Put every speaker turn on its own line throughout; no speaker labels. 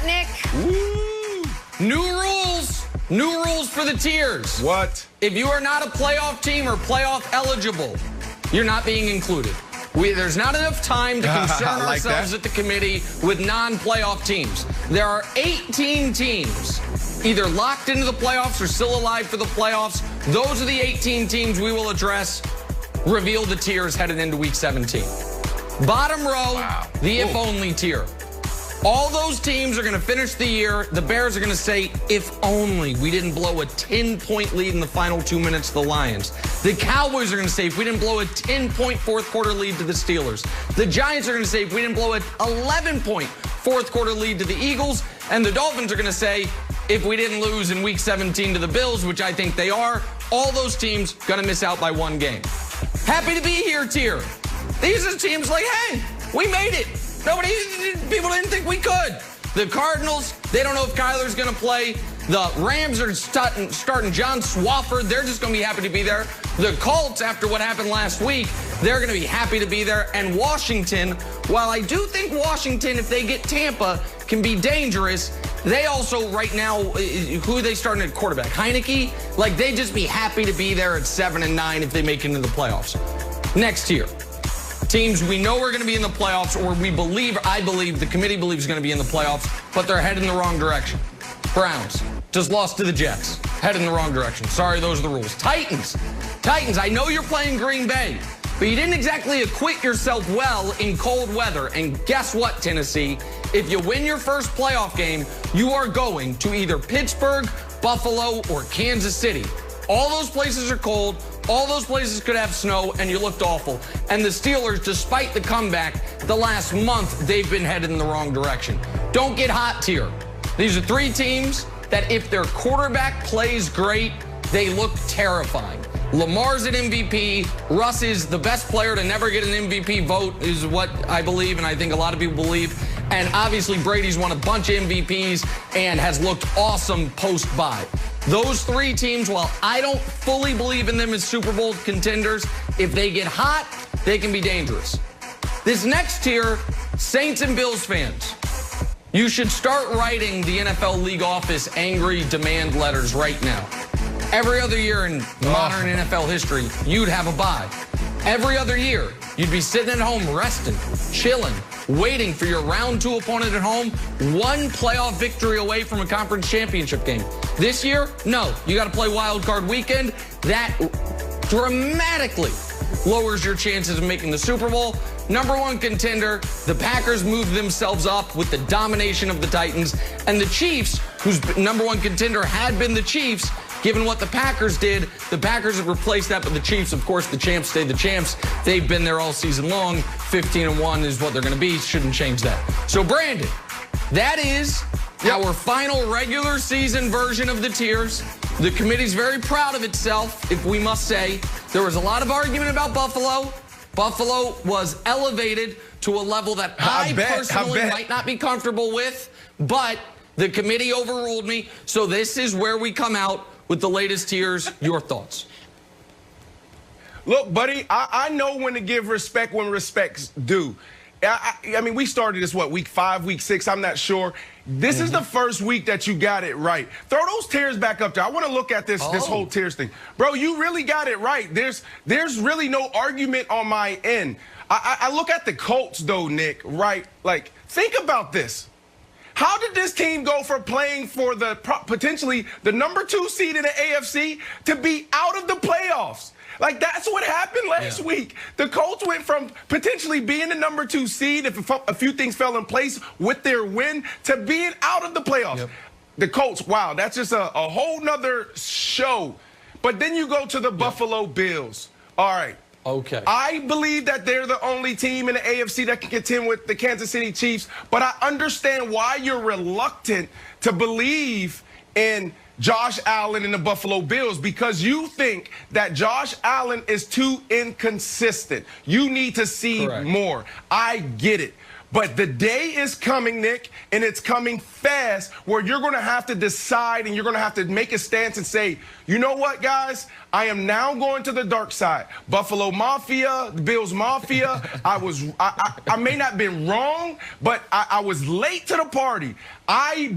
got, Nick?
Ooh.
New rules. New rules for the tiers.
What?
If you are not a playoff team or playoff eligible, you're not being included. There's not enough time to concern
like
ourselves at the committee with non-playoff teams. There are 18 teams either locked into the playoffs or still alive for the playoffs. Those are the 18 teams we will address. Reveal the tiers headed into Week 17. Bottom row, the if-only tier. All those teams are going to finish the year. The Bears are going to say, if only we didn't blow a 10-point lead in the final 2 minutes to the Lions. The Cowboys are going to say, if we didn't blow a 10-point fourth-quarter lead to the Steelers. The Giants are going to say, if we didn't blow an 11-point fourth-quarter lead to the Eagles. And the Dolphins are going to say, if we didn't lose in Week 17 to the Bills, which I think they are, all those teams going to miss out by one game. Happy to be here, tier. These are teams like, hey, we made it. People didn't think we could. The Cardinals, they don't know if Kyler's going to play. The Rams are starting John Swafford. They're just going to be happy to be there. The Colts, after what happened last week, they're going to be happy to be there. And Washington, while I do think Washington, if they get Tampa, can be dangerous, they also right now, who are they starting at quarterback? Heineke? Like, they'd just be happy to be there at 7 and 9 if they make it into the playoffs. Next tier. Teams we know are going to be in the playoffs, or I believe, the committee believes going to be in the playoffs, but they're heading in the wrong direction. Browns just lost to the Jets. Heading in the wrong direction. Sorry, those are the rules. Titans, I know you're playing Green Bay, but you didn't exactly acquit yourself well in cold weather. And guess what, Tennessee? If you win your first playoff game, you are going to either Pittsburgh, Buffalo, or Kansas City. All those places are cold. All those places could have snow, and you looked awful. And the Steelers, despite the comeback, the last month, they've been headed in the wrong direction. Don't get hot tier. These are three teams that if their quarterback plays great, they look terrifying. Lamar's an MVP. Russ is the best player to never get an MVP vote, is what I believe, and I think a lot of people believe. And obviously, Brady's won a bunch of MVPs and has looked awesome post-bye. Those three teams, while I don't fully believe in them as Super Bowl contenders, if they get hot, they can be dangerous. This next tier, Saints and Bills fans. You should start writing the NFL league office angry demand letters right now. Every other year in modern NFL history, you'd have a bye. Every other year, you'd be sitting at home resting, chilling, waiting for your round 2 opponent at home, one playoff victory away from a conference championship game. This year, no. You got to play wild card weekend. That dramatically lowers your chances of making the Super Bowl. Number 1 contender, the Packers moved themselves up with the domination of the Titans. And the Chiefs, whose number 1 contender had been the Chiefs, given what the Packers did, the Packers have replaced that with the Chiefs. Of course, the champs stay the champs. They've been there all season long. 15-1 is what they're going to be. Shouldn't change that. So, Brandon, that is our final regular season version of the tiers. The committee's very proud of itself, if we must say. There was a lot of argument about Buffalo. Buffalo was elevated to a level that I personally might not be comfortable with, but the committee overruled me. So this is where we come out with the latest tiers. Your thoughts?
Look, buddy, I know when to give respect when respect's due. I mean, we started this, what, week 5, week 6? I'm not sure. This is the first week that you got it right. Throw those tiers back up there. I want to look at this whole tiers thing. Bro, you really got it right. There's really no argument on my end. I look at the Colts, though, Nick, right? Like, think about this. How did this team go from playing for the potentially the number 2 seed in the AFC to be out of the playoffs? Like, that's what happened last week. The Colts went from potentially being the number 2 seed, if a few things fell in place with their win, to being out of the playoffs. The Colts, wow, that's just a whole nother show. But then you go to the Buffalo Bills. All right.
Okay.
I believe that they're the only team in the AFC that can contend with the Kansas City Chiefs, but I understand why you're reluctant to believe in Josh Allen and the Buffalo Bills, because you think that Josh Allen is too inconsistent. You need to see more. I get it. But the day is coming, Nick, and it's coming fast, where you're going to have to decide and you're going to have to make a stance and say, you know what, guys? I am now going to the dark side. Buffalo Mafia, Bills Mafia. I may not have been wrong, but I was late to the party. I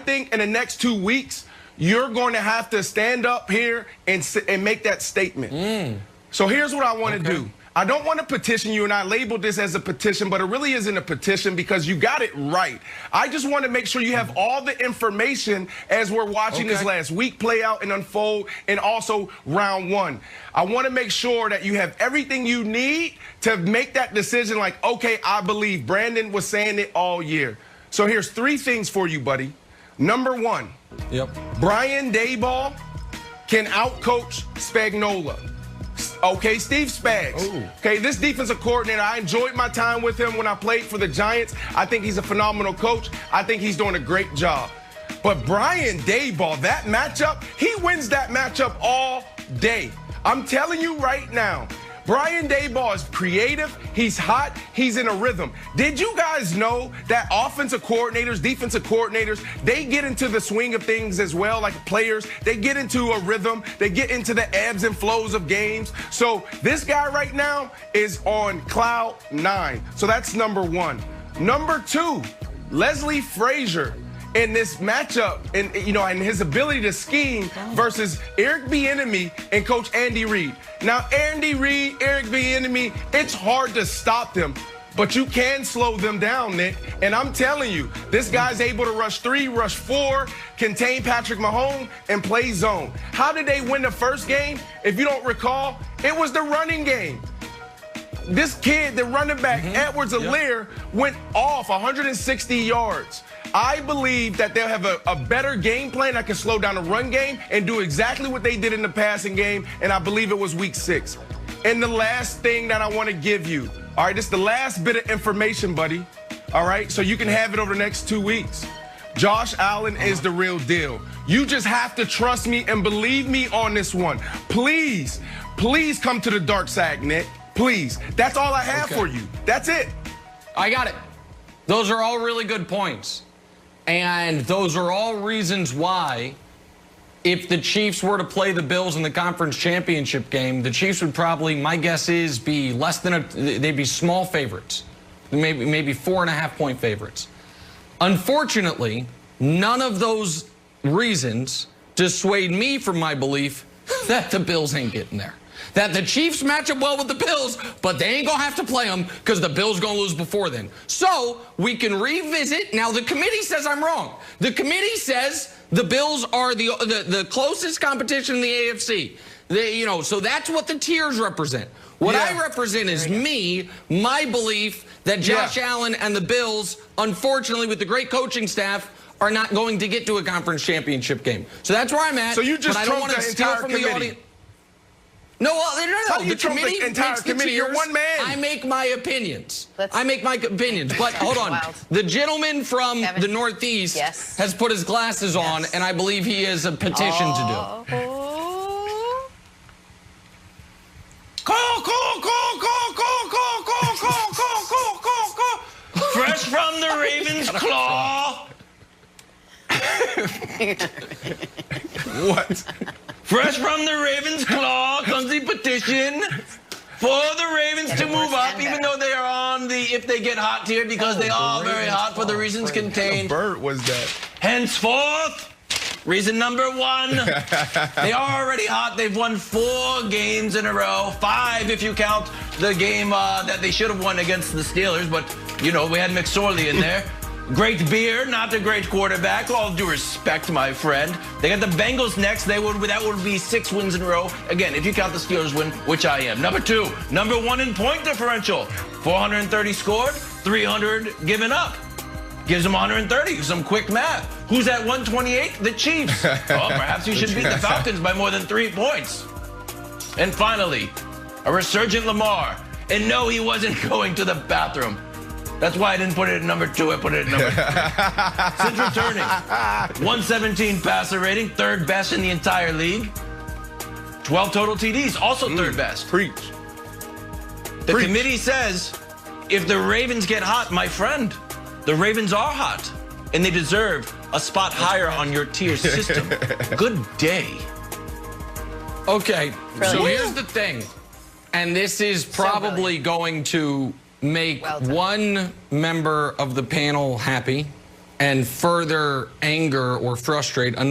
think in the next 2 weeks, you're going to have to stand up here and make that statement. So here's what I want to do. I don't want to petition you, and I labeled this as a petition, but it really isn't a petition because you got it right. I just want to make sure you have all the information as we're watching this last week play out and unfold, and also round one. I want to make sure that you have everything you need to make that decision like, okay, I believe. Brandon was saying it all year. So here's 3 things for you, buddy. Number 1, Brian Daboll can outcoach Spagnuolo. Okay, Steve Spags. Okay, this defensive coordinator, I enjoyed my time with him when I played for the Giants. I think he's a phenomenal coach. I think he's doing a great job. But Brian Daboll, that matchup, he wins that matchup all day. I'm telling you right now, Brian Daboll is creative, he's hot, he's in a rhythm. Did you guys know that offensive coordinators, defensive coordinators, they get into the swing of things as well, like players? They get into a rhythm, they get into the ebbs and flows of games. So this guy right now is on cloud 9. So that's number 1. Number 2, Leslie Frazier in this matchup, and and his ability to scheme versus Eric Bieniemy and Coach Andy Reid. Now, Andy Reid, Eric Bieniemy, it's hard to stop them, but you can slow them down, Nick. And I'm telling you, this guy's able to rush 3, rush 4, contain Patrick Mahomes, and play zone. How did they win the first game? If you don't recall, it was the running game. This kid, the running back, Edwards-Helaire, went off 160 yards. I believe that they'll have a better game plan that can slow down the run game and do exactly what they did in the passing game, and I believe it was week 6. And the last thing that I want to give you, all right, this is the last bit of information, buddy, all right, so you can have it over the next 2 weeks. Josh Allen is the real deal. You just have to trust me and believe me on this one. Please, please come to the dark side, Nick. Please. That's all I have for you. That's it.
I got it. Those are all really good points. And those are all reasons why, if the Chiefs were to play the Bills in the conference championship game, the Chiefs would probably, my guess is, be less than they'd be small favorites, maybe 4.5-point favorites. Unfortunately, none of those reasons dissuade me from my belief that the Bills ain't getting there. That the Chiefs match up well with the Bills, but they ain't going to have to play them because the Bills going to lose before then. So we can revisit. Now, the committee says I'm wrong. The committee says the Bills are the closest competition in the AFC. So that's what the tiers represent. What I represent is my belief that Josh Allen and the Bills, unfortunately, with the great coaching staff, are not going to get to a conference championship game. So that's where I'm at.
So you just
trumped the entire committee. No, the committee makes the tiers.
You're one man.
I make my opinions. But hold on. The gentleman from the Northeast has put his glasses on, and I believe he has a petition to do.
Fresh from the Raven's claw.
What?
Fresh from the Ravens' claw comes the petition for the Ravens to move up, even though they are on the if they get hot tier, because they are very hot for the reasons contained.
What bird was that?
Henceforth, reason number 1, they are already hot. They've won 4 games in a row, 5 if you count the game that they should have won against the Steelers. But, we had McSorley in there. Great beer, not a great quarterback. All due respect, my friend. They got the Bengals next. That would be 6 wins in a row. Again, if you count the Steelers win, which I am. Number 2, number 1 in point differential. 430 scored, 300 given up. Gives them 130. Some quick math. Who's at 128? The Chiefs. Perhaps you should beat the Falcons by more than 3 points. And finally, a resurgent Lamar. And no, he wasn't going to the bathroom. That's why I didn't put it at number 2. I put it at number 3. Since returning, 117 passer rating, 3rd best in the entire league. 12 total TDs, also 3rd best.
Preach.
The committee says if the Ravens get hot, my friend, the Ravens are hot, and they deserve a spot higher on your tier system. Good day.
Okay, so
Brilliant.
here's the thing, and this is probably going to make one member of the panel happy and further anger or frustrate